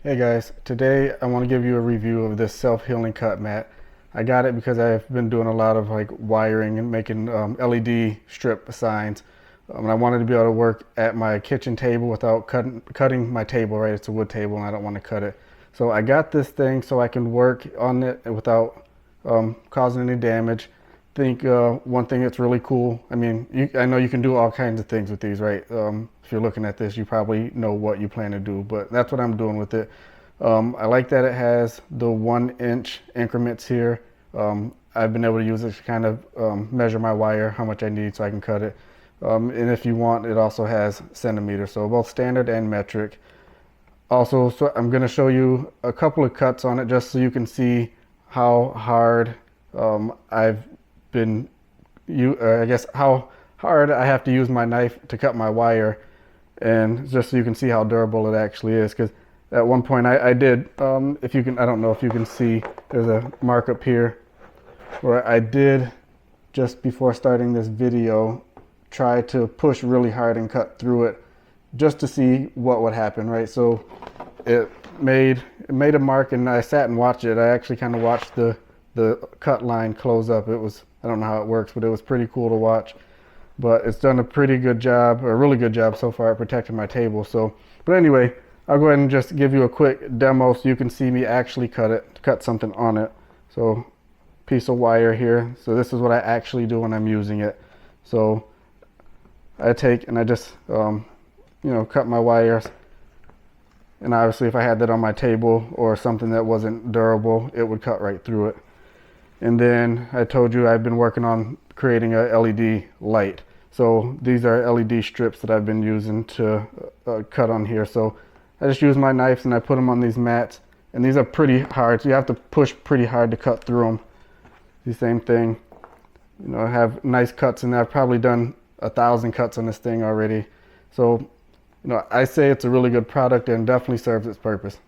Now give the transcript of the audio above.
Hey guys, today I want to give you a review of this self-healing cut mat. I got it because I've been doing a lot of like wiring and making LED strip signs. And I wanted to be able to work at my kitchen table without cutting my table, right? It's a wood table and I don't want to cut it. So I got this thing so I can work on it without causing any damage. Think one thing that's really cool. I mean, I know you can do all kinds of things with these, right? If you're looking at this, you probably know what you plan to do, but that's what I'm doing with it. I like that it has the 1 inch increments here. I've been able to use it to kind of measure my wire, how much I need so I can cut it. And if you want, it also has centimeters, so both standard and metric. Also, so I'm going to show you a couple of cuts on it just so you can see how hard I've been, I guess how hard I have to use my knife to cut my wire, and just so you can see how durable it actually is. Because at one point I did, if you can, I don't know if you can see, there's a mark up here where I did, just before starting this video, try to push really hard and cut through it just to see what would happen, right? So it made a mark, and I sat and watched it. I actually kind of watched the cut line close up. It was, I don't know how it works, but it was pretty cool to watch. But it's done a pretty good job, a really good job so far at protecting my table. So, but anyway, I'll go ahead and just give you a quick demo so you can see me actually cut something on it. So, piece of wire here. So this is what I actually do when I'm using it. So I take and I just cut my wires, and obviously if I had that on my table or something that wasn't durable, it would cut right through it. And then I told you I've been working on creating a LED light. So these are LED strips that I've been using to cut on here. So I just use my knives and I put them on these mats, and these are pretty hard, so you have to push pretty hard to cut through them. The same thing, I have nice cuts in there. I've probably done 1,000 cuts on this thing already. So I say it's a really good product and definitely serves its purpose.